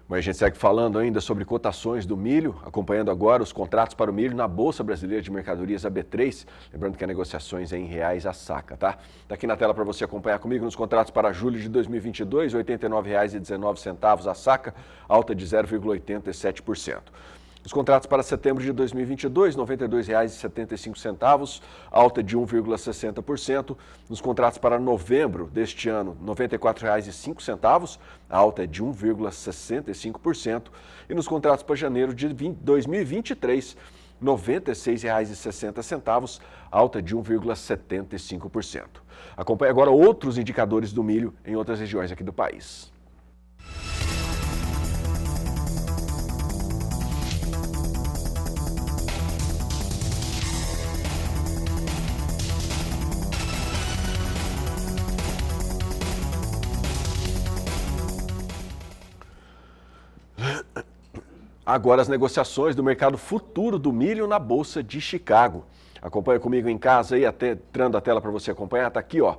Mas a gente segue falando ainda sobre cotações do milho, acompanhando agora os contratos para o milho na Bolsa Brasileira de Mercadorias, a B3. Lembrando que as negociações é em reais a saca, tá? Está aqui na tela para você acompanhar comigo nos contratos para julho de 2022, R$ 89,19 a saca, alta de 0,87%. Os contratos para setembro de 2022, R$ 92,75, alta de 1,60%. Nos contratos para novembro deste ano, R$ 94,05, alta de 1,65%. E nos contratos para janeiro de 2023, R$ 96,60, alta de 1,75%. Acompanhe agora outros indicadores do milho em outras regiões aqui do país. Agora as negociações do mercado futuro do milho na Bolsa de Chicago. Acompanha comigo em casa aí, até entrando a tela para você acompanhar, tá aqui, ó.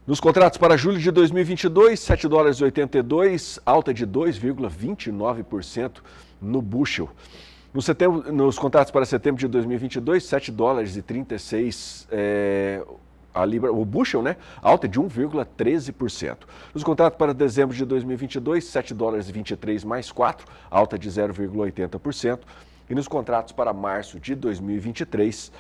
Nos contratos para julho de 2022, $7,82, alta de 2,29% no bushel. Nos contratos para setembro de 2022, $7,36 a libra, o bushel, né? Alta de 1,13%. Nos contratos para dezembro de 2022, $7,23 mais 4, alta de 0,80%. E nos contratos para março de 2023,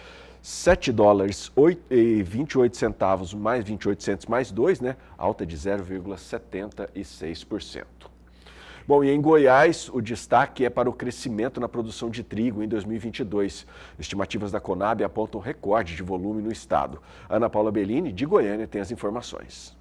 $7,28 mais 28 centos mais 2, né? Alta de 0,76%. Bom, e em Goiás, o destaque é para o crescimento na produção de trigo em 2022. Estimativas da Conab apontam recorde de volume no estado. Ana Paula Bellini, de Goiânia, tem as informações.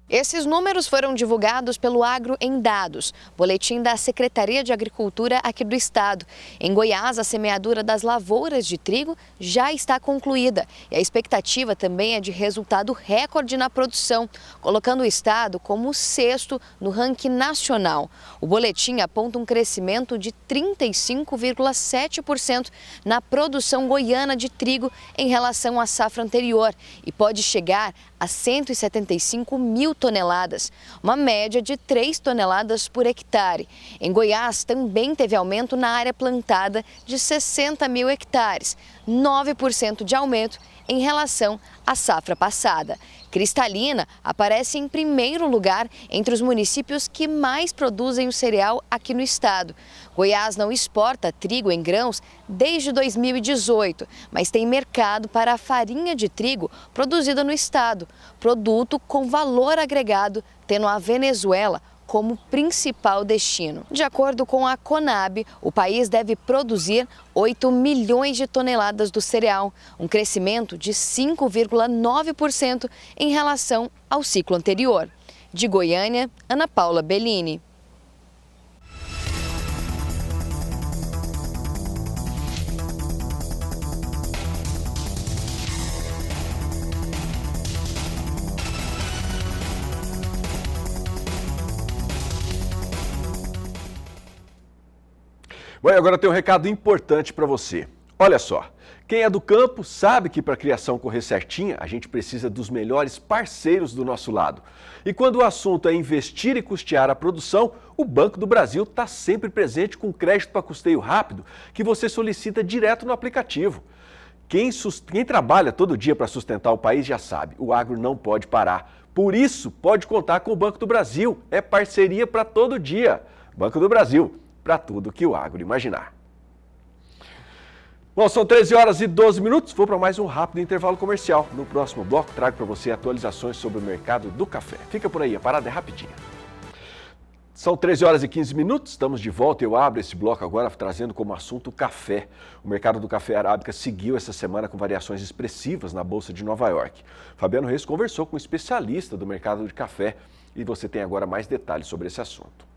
Esses números foram divulgados pelo Agro em Dados, boletim da Secretaria de Agricultura aqui do estado. Em Goiás, a semeadura das lavouras de trigo já está concluída e a expectativa também é de resultado recorde na produção, colocando o estado como o sexto no ranking nacional. O boletim aponta um crescimento de 35,7% na produção goiana de trigo em relação à safra anterior e pode chegar a 175 mil toneladas, uma média de 3 toneladas por hectare. Em Goiás, também teve aumento na área plantada de 60 mil hectares, 9% de aumento em relação à safra passada. Cristalina aparece em primeiro lugar entre os municípios que mais produzem o cereal aqui no estado. Goiás não exporta trigo em grãos desde 2018, mas tem mercado para a farinha de trigo produzida no estado, produto com valor agregado, tendo a Venezuela como principal destino. De acordo com a Conab, o país deve produzir 8 milhões de toneladas do cereal, um crescimento de 5,9% em relação ao ciclo anterior. De Goiânia, Ana Paula Bellini. Bom, e agora tem um recado importante para você. Olha só, quem é do campo sabe que para a criação correr certinha, a gente precisa dos melhores parceiros do nosso lado. E quando o assunto é investir e custear a produção, o Banco do Brasil está sempre presente com crédito para custeio rápido, que você solicita direto no aplicativo. Quem trabalha todo dia para sustentar o país já sabe, o agro não pode parar. Por isso, pode contar com o Banco do Brasil. É parceria para todo dia. Banco do Brasil, para tudo que o agro imaginar. Bom, são 13 horas e 12 minutos. Vou para mais um rápido intervalo comercial. No próximo bloco, trago para você atualizações sobre o mercado do café. Fica por aí, a parada é rapidinha. São 13 horas e 15 minutos, estamos de volta e eu abro esse bloco agora trazendo como assunto o café. O mercado do café arábica seguiu essa semana com variações expressivas na Bolsa de Nova York. Fabiano Reis conversou com um especialista do mercado de café e você tem agora mais detalhes sobre esse assunto.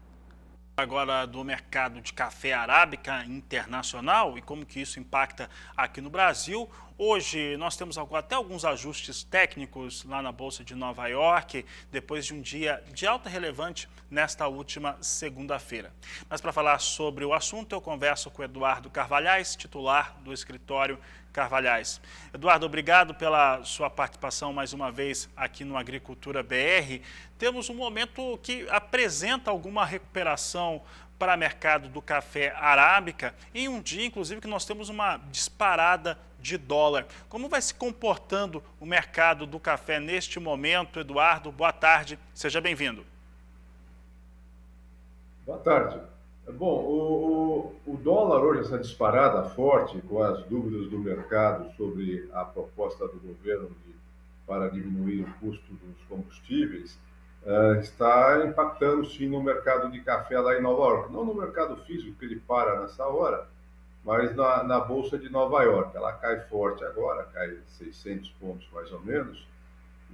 Agora do mercado de café arábica internacional e como que isso impacta aqui no Brasil. Hoje nós temos até alguns ajustes técnicos lá na Bolsa de Nova York, depois de um dia de alta relevante nesta última segunda-feira. Mas para falar sobre o assunto, eu converso com Eduardo Carvalhais, titular do escritório Carvalhais. Eduardo, obrigado pela sua participação mais uma vez aqui no Agricultura BR. Temos um momento que apresenta alguma recuperação para o mercado do café arábica, em um dia, inclusive, que nós temos uma disparada de dólar. Como vai se comportando o mercado do café neste momento, Eduardo? Boa tarde, seja bem-vindo. Boa tarde. Bom, o dólar hoje, essa disparada forte, com as dúvidas do mercado sobre a proposta do governo para diminuir o custo dos combustíveis, está impactando sim no mercado de café lá em Nova York. Não no mercado físico, que ele para nessa hora, mas na Bolsa de Nova York. Ela cai forte agora, cai 600 pontos mais ou menos,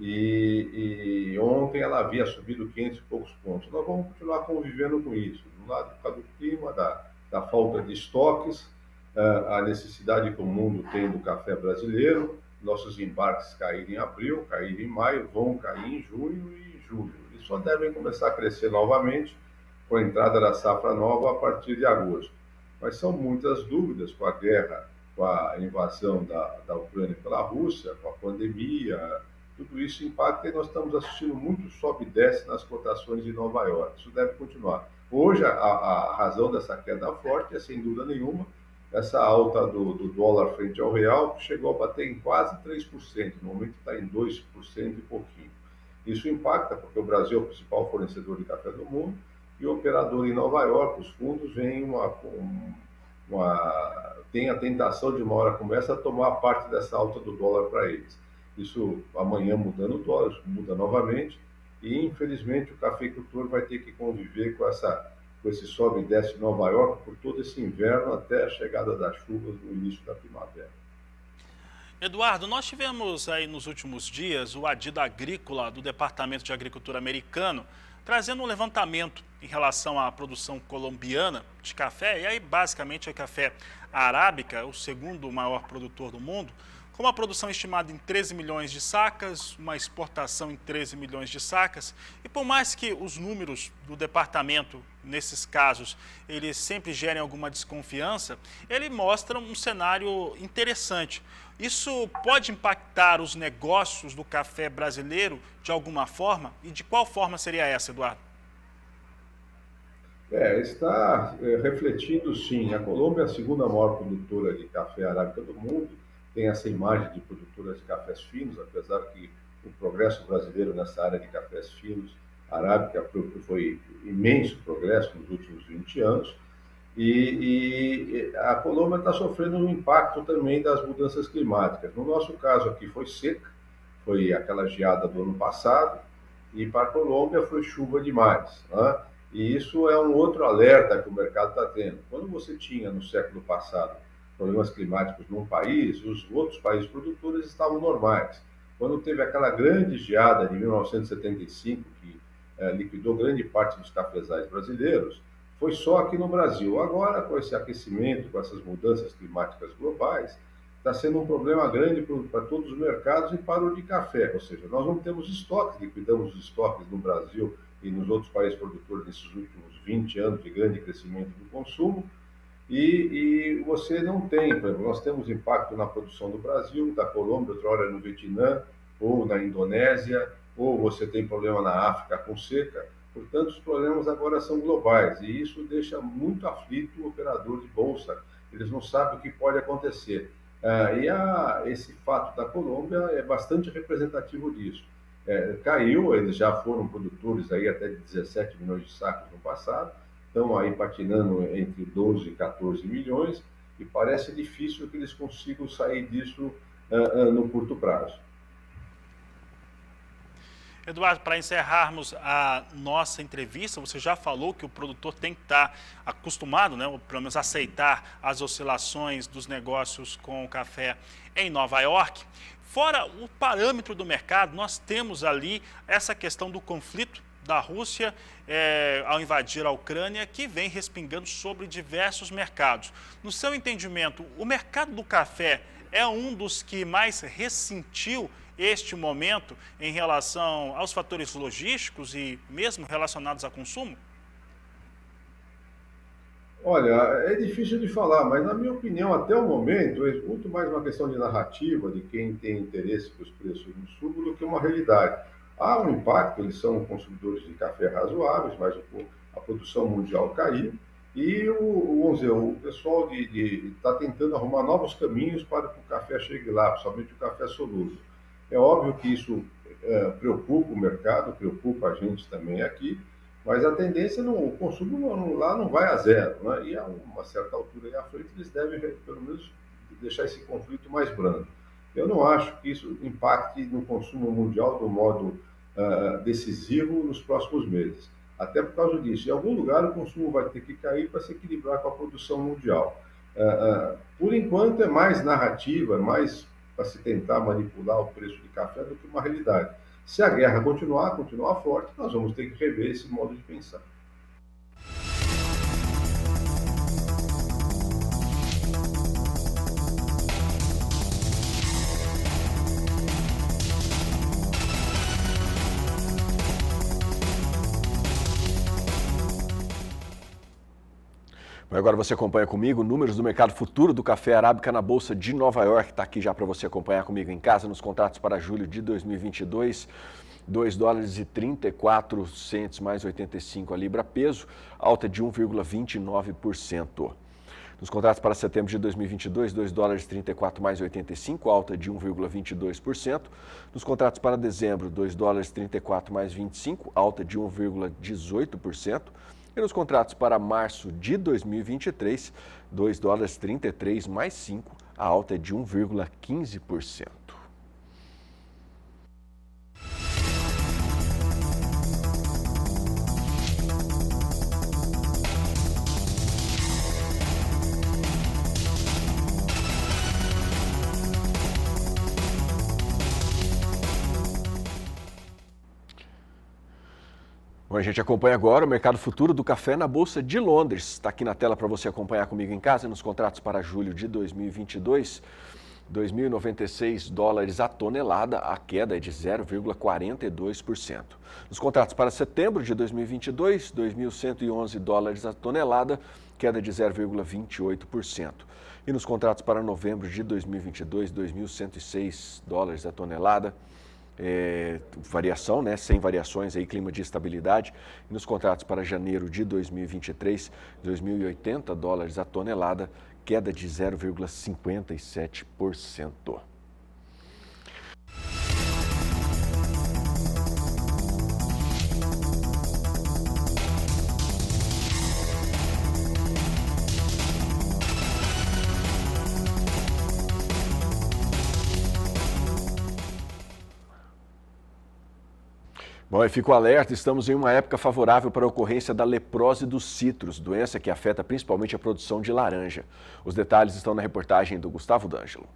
e ontem ela havia subido 500 e poucos pontos. Nós vamos continuar convivendo com isso, do lado do clima, da falta de estoques, a necessidade que o mundo tem do café brasileiro. Nossos embarques caíram em abril, caíram em maio, vão cair em junho e julho. E só devem começar a crescer novamente com a entrada da safra nova a partir de agosto. Mas são muitas dúvidas com a guerra, com a invasão da Ucrânia pela Rússia, com a pandemia. Tudo isso impacta e nós estamos assistindo muito sobe e desce nas cotações de Nova York. Isso deve continuar. Hoje, a razão dessa queda forte é, sem dúvida nenhuma, essa alta do dólar frente ao real, que chegou a bater em quase 3%. No momento está em 2% e pouquinho. Isso impacta porque o Brasil é o principal fornecedor de café do mundo e o operador em Nova York, os fundos, tem a tentação de uma hora como essa tomar parte dessa alta do dólar para eles. Isso amanhã mudando o dólar, muda novamente e infelizmente o cafeicultor vai ter que conviver com esse sobe e desce em Nova York por todo esse inverno até a chegada das chuvas no início da primavera. Eduardo, nós tivemos aí nos últimos dias o Adida Agrícola do Departamento de Agricultura americano trazendo um levantamento em relação à produção colombiana de café, e aí basicamente é café arábica, o segundo maior produtor do mundo, com uma produção estimada em 13 milhões de sacas, uma exportação em 13 milhões de sacas, e por mais que os números do departamento, nesses casos, eles sempre gerem alguma desconfiança, ele mostra um cenário interessante. Isso pode impactar os negócios do café brasileiro de alguma forma? E de qual forma seria essa, Eduardo? Está refletindo sim. A Colômbia é a segunda maior produtora de café arábica do mundo, tem essa imagem de produtora de cafés finos, apesar que o progresso brasileiro nessa área de cafés finos arábica foi imenso progresso nos últimos 20 anos. E a Colômbia está sofrendo um impacto também das mudanças climáticas. No nosso caso aqui foi seca, foi aquela geada do ano passado, e para a Colômbia foi chuva demais, né? E isso é um outro alerta que o mercado está tendo. Quando você tinha no século passado problemas climáticos num país, os outros países produtores estavam normais. Quando teve aquela grande geada de 1975, que liquidou grande parte dos cafezais brasileiros, foi só aqui no Brasil. Agora, com esse aquecimento, com essas mudanças climáticas globais, está sendo um problema grande para todos os mercados e para o de café. Ou seja, nós não temos estoques, liquidamos os estoques no Brasil e nos outros países produtores nesses últimos 20 anos de grande crescimento do consumo, e você não tem, por exemplo, nós temos impacto na produção do Brasil, da Colômbia, outra hora no Vietnã, ou na Indonésia, ou você tem problema na África com seca. Portanto, os problemas agora são globais, e isso deixa muito aflito o operador de bolsa. Eles não sabem o que pode acontecer. Esse fato da Colômbia é bastante representativo disso. Caiu, eles já foram produtores aí até de 17 milhões de sacos no passado, estão aí patinando entre 12 e 14 milhões, e parece difícil que eles consigam sair disso no curto prazo. Eduardo, para encerrarmos a nossa entrevista, você já falou que o produtor tem que estar acostumado, né, ou pelo menos aceitar as oscilações dos negócios com o café em Nova York. Fora o parâmetro do mercado, nós temos ali essa questão do conflito da Rússia ao invadir a Ucrânia, que vem respingando sobre diversos mercados. No seu entendimento, o mercado do café é um dos que mais ressentiu este momento em relação aos fatores logísticos e mesmo relacionados a consumo? Olha, é difícil de falar, mas na minha opinião, até o momento, é muito mais uma questão de narrativa de quem tem interesse que os preços não subam do que uma realidade. Há um impacto, eles são consumidores de café razoáveis, mas a produção mundial caiu, e vamos dizer, o pessoal está tentando arrumar novos caminhos para que o café chegue lá, principalmente o café solúvel. É óbvio que isso preocupa o mercado, preocupa a gente também aqui, mas a tendência, o consumo lá não vai a zero, né? E a uma certa altura aí à frente eles devem, pelo menos, deixar esse conflito mais brando. Eu não acho que isso impacte no consumo mundial do modo decisivo nos próximos meses. Até por causa disso, em algum lugar o consumo vai ter que cair para se equilibrar com a produção mundial. Por enquanto é mais narrativa, mais para se tentar manipular o preço de café do que uma realidade. Se a guerra continuar forte, nós vamos ter que rever esse modo de pensar. Agora você acompanha comigo números do mercado futuro do café arábica na Bolsa de Nova York. Está aqui já para você acompanhar comigo em casa nos contratos para julho de 2022. 2 dólares e 34 centos mais 85 a libra peso, alta de 1,29%. Nos contratos para setembro de 2022, 2 dólares e 34 mais 85, alta de 1,22%. Nos contratos para dezembro, 2 dólares e 34 mais 25, alta de 1,18%. E nos contratos para março de 2023, 2 dólares 33 mais 5, a alta é de 1,15%. Bom, a gente acompanha agora o mercado futuro do café na Bolsa de Londres. Está aqui na tela para você acompanhar comigo em casa. Nos contratos para julho de 2022, 2.096 dólares a tonelada, a queda é de 0,42%. Nos contratos para setembro de 2022, 2.111 dólares a tonelada, queda de 0,28%. E nos contratos para novembro de 2022, 2.106 dólares a tonelada, variação, né? Sem variações, aí, clima de estabilidade. E nos contratos para janeiro de 2023, 2.080 dólares a tonelada, queda de 0,57%. Bom, e fico alerta, estamos em uma época favorável para a ocorrência da leprose dos citros, doença que afeta principalmente a produção de laranja. Os detalhes estão na reportagem do Gustavo D'Angelo.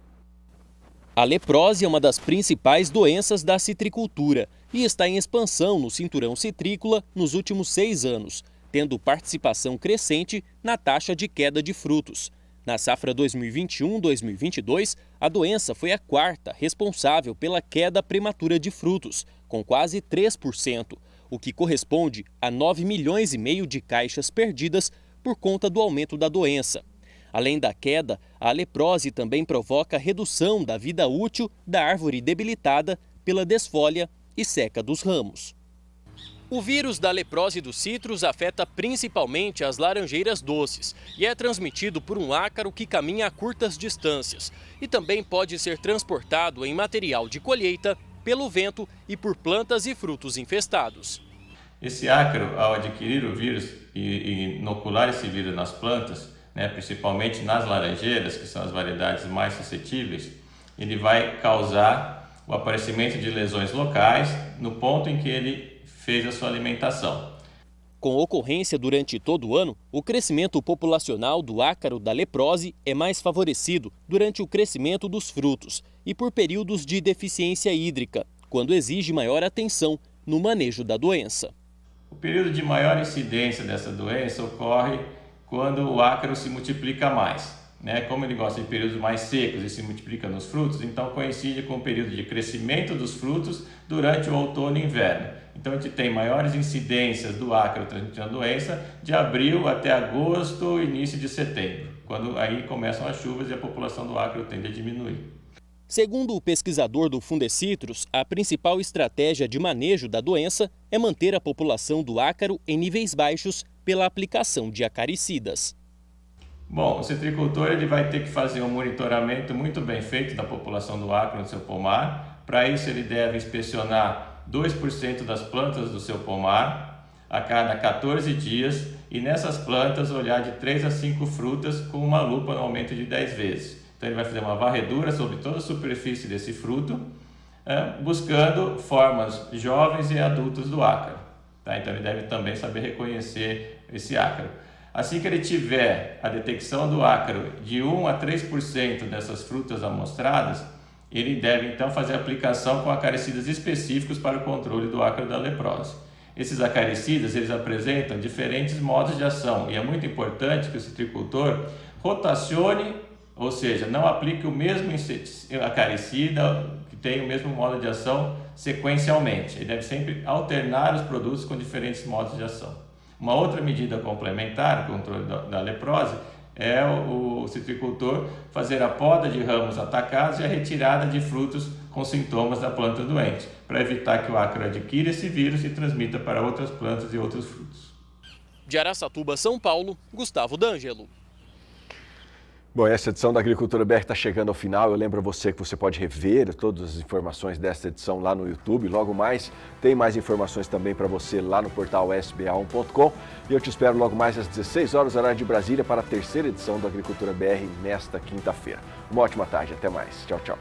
A leprose é uma das principais doenças da citricultura e está em expansão no cinturão citrícola nos últimos 6 anos, tendo participação crescente na taxa de queda de frutos. Na safra 2021-2022, a doença foi a quarta responsável pela queda prematura de frutos, com quase 3%, o que corresponde a 9,5 milhões de caixas perdidas por conta do aumento da doença. Além da queda, a leprose também provoca redução da vida útil da árvore debilitada pela desfolha e seca dos ramos. O vírus da leprose dos citros afeta principalmente as laranjeiras doces e é transmitido por um ácaro que caminha a curtas distâncias e também pode ser transportado em material de colheita, pelo vento e por plantas e frutos infestados. Esse ácaro, ao adquirir o vírus e inocular esse vírus nas plantas, principalmente nas laranjeiras, que são as variedades mais suscetíveis, ele vai causar o aparecimento de lesões locais no ponto em que ele fez a sua alimentação. Com ocorrência durante todo o ano, o crescimento populacional do ácaro da leprose é mais favorecido durante o crescimento dos frutos e por períodos de deficiência hídrica, quando exige maior atenção no manejo da doença. O período de maior incidência dessa doença ocorre quando o ácaro se multiplica mais. Como ele gosta de períodos mais secos e se multiplica nos frutos, então coincide com o período de crescimento dos frutos durante o outono e inverno. Então a gente tem maiores incidências do ácaro transmitindo a doença de abril até agosto, início de setembro, quando aí começam as chuvas e a população do ácaro tende a diminuir. Segundo o pesquisador do Fundecitrus, a principal estratégia de manejo da doença é manter a população do ácaro em níveis baixos pela aplicação de acaricidas. Bom, o citricultor ele vai ter que fazer um monitoramento muito bem feito da população do ácaro no seu pomar. Para isso ele deve inspecionar 2% das plantas do seu pomar a cada 14 dias e nessas plantas olhar de 3 a 5 frutas com uma lupa no aumento de 10 vezes. Então ele vai fazer uma varredura sobre toda a superfície desse fruto, buscando formas jovens e adultos do ácaro. Então ele deve também saber reconhecer esse ácaro. Assim que ele tiver a detecção do ácaro de 1 a 3% dessas frutas amostradas, ele deve então fazer a aplicação com acaricidas específicos para o controle do ácaro da leprose. Esses acaricidas eles apresentam diferentes modos de ação e é muito importante que o citricultor rotacione, ou seja, não aplique o mesmo acaricida que tem o mesmo modo de ação sequencialmente. Ele deve sempre alternar os produtos com diferentes modos de ação. Uma outra medida complementar ao controle da leprose é o citricultor fazer a poda de ramos atacados e a retirada de frutos com sintomas da planta doente, para evitar que o ácaro adquira esse vírus e transmita para outras plantas e outros frutos. De Araçatuba, São Paulo, Gustavo D'Angelo. Bom, essa edição da Agricultura BR está chegando ao final. Eu lembro a você que você pode rever todas as informações dessa edição lá no YouTube. Logo mais, tem mais informações também para você lá no portal sba1.com. E eu te espero logo mais às 16 horas, horário de Brasília, para a terceira edição da Agricultura BR nesta quinta-feira. Uma ótima tarde, até mais. Tchau, tchau.